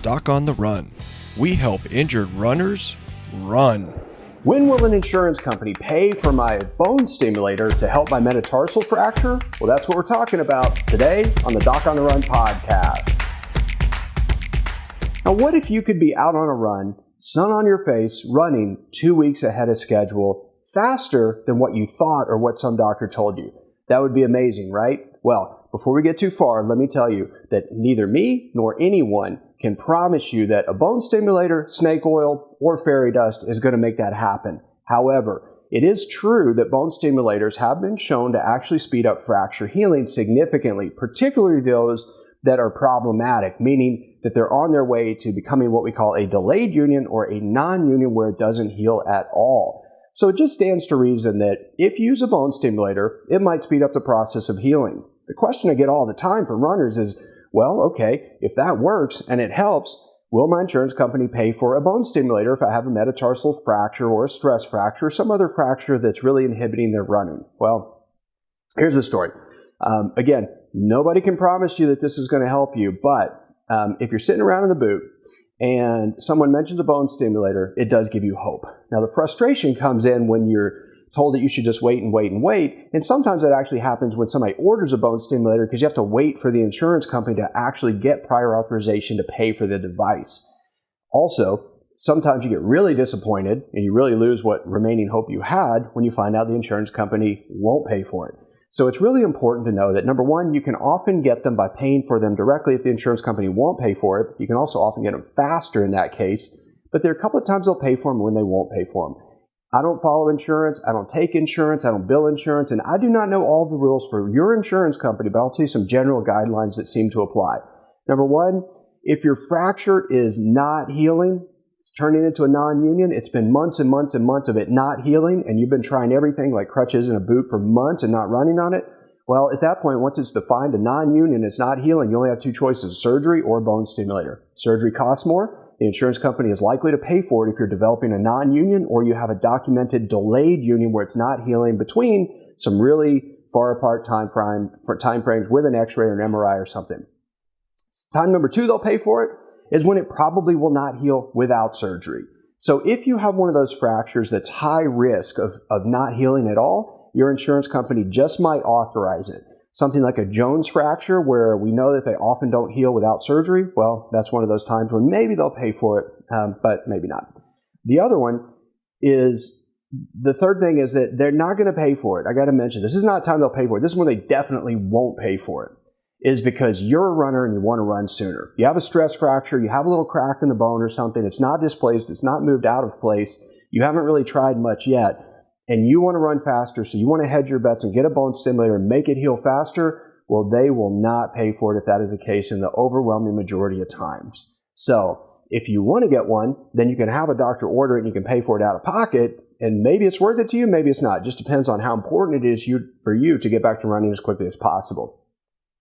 Doc on the Run. We help injured runners run. When will an insurance company pay for my bone stimulator to help my metatarsal fracture? Well, that's what we're talking about today on the Doc on the Run podcast. Now, what if you could be out on a run, sun on your face, running 2 weeks ahead of schedule, faster than what you thought or what some doctor told you? That would be amazing, right? Well, before we get too far, let me tell you that neither me nor anyone can promise you that a bone stimulator, snake oil, or fairy dust is going to make that happen. However, it is true that bone stimulators have been shown to actually speed up fracture healing significantly, particularly those that are problematic, meaning that they're on their way to becoming what we call a delayed union or a non-union where it doesn't heal at all. So it just stands to reason that if you use a bone stimulator, it might speed up the process of healing. The question I get all the time from runners is, well, okay, if that works and it helps, will my insurance company pay for a bone stimulator if I have a metatarsal fracture or a stress fracture or some other fracture that's really inhibiting their running? Well, here's the story. Again, nobody can promise you that this is going to help you, but if you're sitting around in the boot and someone mentions a bone stimulator, it does give you hope. Now, the frustration comes in when you're told that you should just wait and wait and wait. And sometimes that actually happens when somebody orders a bone stimulator because you have to wait for the insurance company to actually get prior authorization to pay for the device. Also, sometimes you get really disappointed and you really lose what remaining hope you had when you find out the insurance company won't pay for it. So it's really important to know that, number one, you can often get them by paying for them directly if the insurance company won't pay for it. You can also often get them faster in that case, but there are a couple of times they'll pay for them when they won't pay for them. I don't follow insurance, I don't take insurance, I don't bill insurance, and I do not know all the rules for your insurance company, but I'll tell you some general guidelines that seem to apply. Number one, if your fracture is not healing, turning into a non-union, it's been months and months and months of it not healing, and you've been trying everything like crutches and a boot for months and not running on it, well, at that point, once it's defined a non-union, it's not healing, you only have two choices, surgery or bone stimulator. Surgery costs more. The insurance company is likely to pay for it if you're developing a non-union or you have a documented delayed union where it's not healing between some really far apart time frames with an x-ray or an MRI or something. Time number two they'll pay for it is when it probably will not heal without surgery. So if you have one of those fractures that's high risk of not healing at all, your insurance company just might authorize it. Something like a Jones fracture where we know that they often don't heal without surgery, well, that's one of those times when maybe they'll pay for it, but maybe not. The other one is, the third thing is that they're not going to pay for it. I got to mention, this is not the time they'll pay for it. This is when they definitely won't pay for it, is because you're a runner and you want to run sooner. You have a stress fracture, you have a little crack in the bone or something, it's not displaced, it's not moved out of place, you haven't really tried much yet, and you want to run faster, so you want to hedge your bets and get a bone stimulator and make it heal faster, well, they will not pay for it if that is the case in the overwhelming majority of times. So if you want to get one, then you can have a doctor order it and you can pay for it out of pocket, and maybe it's worth it to you, maybe it's not. It just depends on how important it is for you to get back to running as quickly as possible.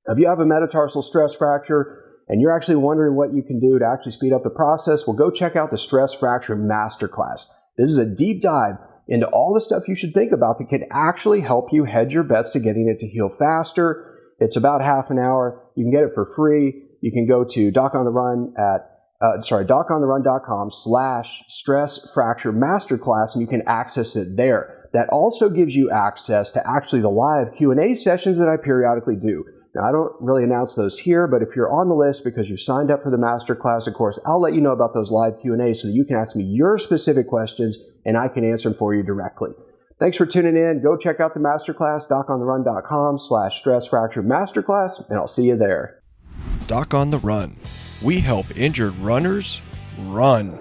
If you have a metatarsal stress fracture and you're actually wondering what you can do to actually speed up the process, well, go check out the Stress Fracture Masterclass. This is a deep dive into all the stuff you should think about that can actually help you hedge your bets to getting it to heal faster. It's about half an hour. You can get it for free. You can go to docontherun.com/stress fracture masterclass and you can access it there. That also gives you access to actually the live Q&A sessions that I periodically do. Now, I don't really announce those here, but if you're on the list because you signed up for the masterclass, of course, I'll let you know about those live Q&As so that you can ask me your specific questions and I can answer them for you directly. Thanks for tuning in. Go check out the masterclass, docontherun.com/stress fracture masterclass, and I'll see you there. Doc on the Run. We help injured runners run.